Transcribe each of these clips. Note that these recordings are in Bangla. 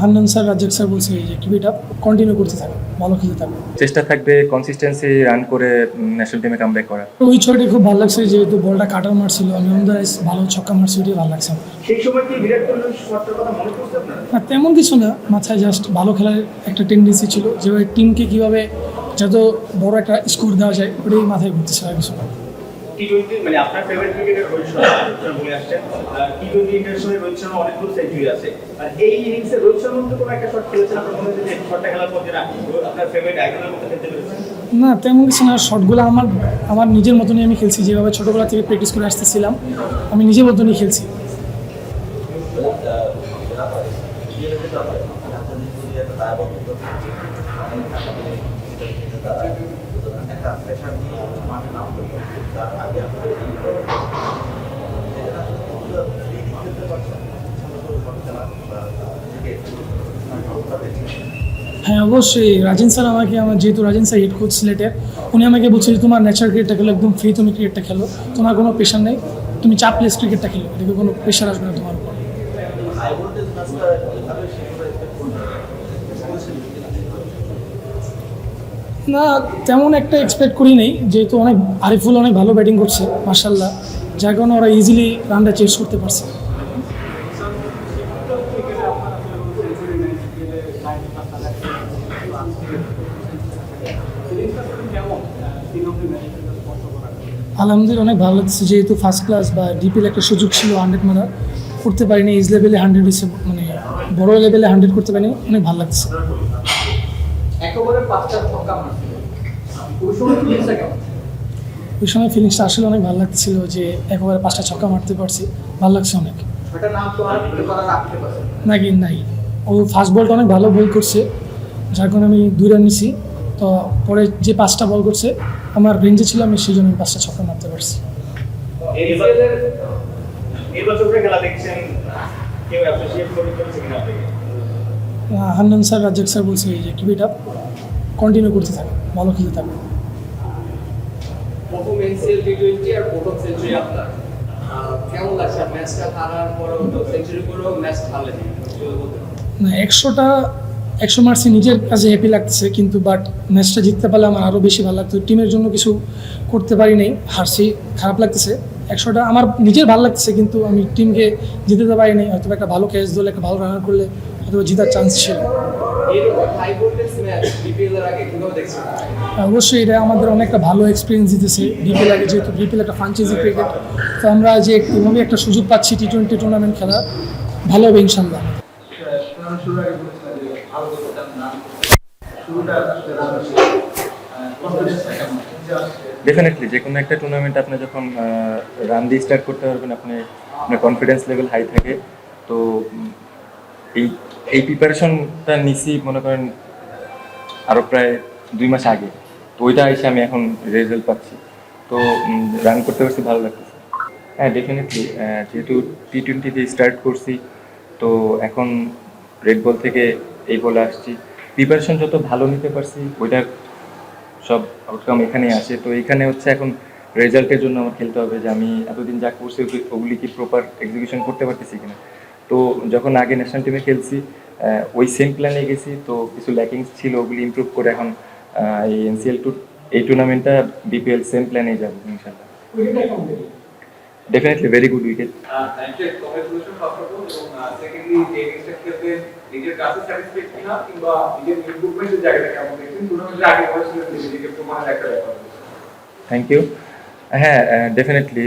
হান্নান স্যার, রাজ্জাক স্যার বলছে যে কিবিটা কন্টিনিউ করতে থাকো, ভালো খেলতে থাকো। চেষ্টা থাকবে কনসিস্টেন্সি রান করে ন্যাশনাল টিমে কামব্যাক করা। ওই ছয়টি খুব ভালো লাগছে, যেহেতু বলটা কাটার মারছিল, আমি অন্দাজ ভালো ছক্কা মারছি, ওটাই ভালো লাগছে আমার। সেই সময় কি বিরাট কোহলির শটটার কথা মনে পড়ছে আপনার? না, তেমন কিছু না, মাথায় জাস্ট ভালো খেলার একটা টেন্ডেন্সি ছিল, যেভাবে টিমকে কীভাবে যত বড় একটা স্কোর দেওয়া যায় ওটাই মাথায় ঘুরতেছে আর কিছু না। টি-20 মানে আপনার ফেভারিট ক্রিকেটার রোহিত শর্মা বলে আসছেন, টি-20 ইন্টারন্যাশনাল রোহিত শর্মা অনেকগুলো সেঞ্চুরি আছে। আর এই ইনিংসে রোহিত শর্মা তো কোনো একটা শট খেলেছেন, আপনার মনে হচ্ছে যে শটটা খেলার পর যেটা আপনার ফেভারিট আইকনের মধ্যে খেলতে পেরেছেন? না, তেমন কিছু না, শটগুলো আমার নিজের মতনই আমি খেলছি, যেভাবে ছোটোবেলা থেকে প্র্যাকটিস করে আসতেছিলাম, আমি নিজের মতনই খেলছি। হ্যাঁ, অবশ্যই রাজেন স্যার যেহেতু রাজেন স্যার হেড কোচ সিলেটের, উনি আমাকে বলছে যে তোমার ন্যাচারাল ক্রিকেটটা খেলো, একদম ফ্রি, তুমি ক্রিকেটটা খেলো, তোমার কোনো প্রেশার নেই, তুমি চাপলেস ক্রিকেটটা খেলো, দেখবে কোনো প্রেশার আসবে না তোমার উপর। না, তেমন একটা এক্সপেক্ট করি নেই, যেহেতু আরিফুল অনেক ভালো ব্যাটিং করছে মার্শাল্লাহ, যার কারণে ওরা ইজিলি রানটা চেস করতে পারছে। আলহামদুলিল্লাহ অনেক ভালো লাগছে, যেহেতু ফার্স্ট ক্লাস বা ডিপিএল একটা সুযোগ ছিল 100 মারার, করতে পারিনি, এজ লেভেলে 100 হয়েছে, মানে বড় লেভেলে 100 করতে পারিনি, অনেক ভালো লাগছে। ওই সময় ফিলিংসটা আসলে অনেক ভালো লাগছিল, যে একেবারে 5টা ছক্কা মারতে পারছি, ভালো লাগছে অনেক। নাকি নাই, ও ফার্স্ট বলটা অনেক ভালো বল করছে, যার কারণে আমি 2 রান নিছি, তো পরে যে 5টা বল করছে আমার রেঞ্জে ছিল, আমি সেই জন্য 5টা ছক্কা মারতে পারছি। হান্নান স্যার, রাজ্জাক স্যার বলছে যে কিবিটা কন্টিনিউ করতে থাকো, ভালো খেলতে থাকো। প্রথম এনসিএল টি20 আর প্রথম সেঞ্চুরি আপনার, কেমন লাগছে? ম্যাচটা হারার পরেও তো সেঞ্চুরি করেও ম্যাচ হারলেন, না, 100 মার্কসে নিজের কাছে হ্যাপি লাগছে, কিন্তু বাট ম্যাচটা জিততে পারলে আমার আরও বেশি ভালো লাগতো। টিমের জন্য কিছু করতে পারি নাই, হারছি, খারাপ লাগতেছে। 100টা আমার নিজের ভালো লাগছে, কিন্তু আমি টিমকে জিতাতে পারি নাই। হয়তো একটা ভালো ক্যাচ ধরলে, একটা ভালো রানার করলে হয়তো জেতার চান্স ছিল। অবশ্যই এটা আমাদের অনেকটা ভালো এক্সপিরিয়েন্স দিতেছে ডিপিএল আগে, যেহেতু ডিপিএল একটা ফ্রাঞ্চাইজি ক্রিকেট, তো আমরা যে এভাবে একটা সুযোগ পাচ্ছি টি20 টুর্নামেন্ট খেলা, ভালো হবে ইনশাল্লাহ। ডেফিনেটলি যে কোনো একটা টুর্নামেন্ট আপনি যখন রান দিয়ে স্টার্ট করতে পারবেন, আপনার কনফিডেন্স লেভেল হাই থাকে। তো এই এই প্রিপারেশনটা নিছি মনে করেন আরও প্রায় 2 মাস আগে, তো ওইটা এসে আমি এখন রেজাল্ট পাচ্ছি, তো রান করতে পারছি, ভালো লাগতেছে। হ্যাঁ, ডেফিনেটলি যেহেতু টি20 দিয়ে স্টার্ট করছি, তো এখন রেড বল থেকে এই বলে আসছি, প্রিপারেশন যত ভালো নিতে পারছি ওইটার সব আউটকাম এখানেই আসে। তো এখানে হচ্ছে এখন রেজাল্টের জন্য আমার খেলতে হবে, যে আমি এতদিন যা করছি ওগুলি কি প্রপার এক্সিকিউশন করতে পারতেছি কিনা। তো যখন আগে ন্যাশনাল টিমে খেলছি ওই সেম প্ল্যানে গেছি, তো কিছু ল্যাকিংস ছিল, ওগুলি ইমপ্রুভ করে এখন এই এই টুর্নামেন্টটা বিপিএল সেম প্ল্যানেই যাবো ইনশাল্লাহ। Definitely very good wicket. Thank you. হ্যাঁ, ডেফিনেটলি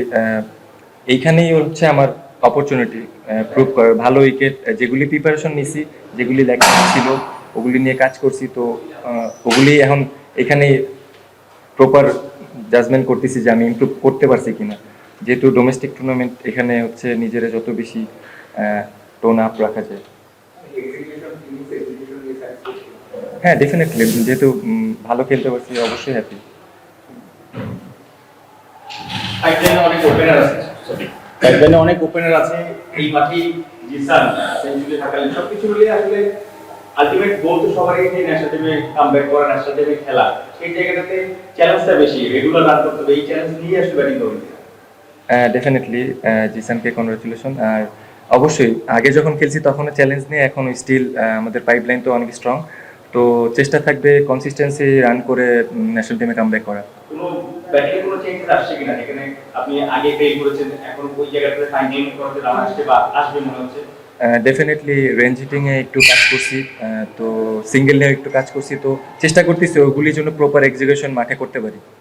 এইখানেই হচ্ছে আমার অপরচুনিটি প্রুভ করার। ভালো উইকেট, যেগুলি প্রিপারেশন নিছি, যেগুলি ল্যাকিং ছিল ওগুলি নিয়ে কাজ করছি, তো ওগুলি এখন এখানে প্রপার জাজমেন্ট করতেছি যে আমি ইমপ্রুভ করতে পারছি কিনা। যেহেতু ডোমেস্টিক টুর্নামেন্ট, এখানে হচ্ছে নিজেরা যত বেশি টোন আপ রাখা যায়। হ্যাঁ, ডেফিনেটলি যেহেতু ভালো খেলতে পারছি, অবশ্যই হ্যাপি। অনেক ওপেনার আছে, এই মাঠে জিসান সেঞ্চুরি থাকালে সবকিছু মিলিয়ে আসলে আলটিমেট গোল তো সবারই, যে ন্যাশনাল টিমে কামব্যাক করা, ন্যাশনাল টিমে খেলা, সেই জায়গাটাতে চ্যালেঞ্জটা বেশি, রেগুলার রান করতে হবে, এই চ্যালেঞ্জ নিয়ে আসলে ব্যাটিং করবে। Definitely জিসানকে congratulation. আর অবশ্যই আগে যখন খেলছি তখন চ্যালেঞ্জ নিয়ে এখন স্টিল আমাদের পাইপলাইন তো অনেক স্ট্রং, তো চেষ্টা থাকবে কনসিস্টেন্সি রান করে ন্যাশনাল টিমে কামব্যাক করা। কোনো ব্যাটিং কোনো চেঞ্জেস আসছে কিনা, যেখানে আপনি আগে ফেল করেছেন এখন ওই জায়গাটাতে ফাইনাল করতে রান আসছে বা আসবে মনে হচ্ছে? ডেফিনেটলি রেঞ্জ হিটিংয়ে একটু কাজ করছি, তো সিঙ্গেল নিয়ে একটু কাজ করছি, তো চেষ্টা করতেছি ওগুলির জন্য প্রপার এক্সিকিউশন মাঠে করতে পারি।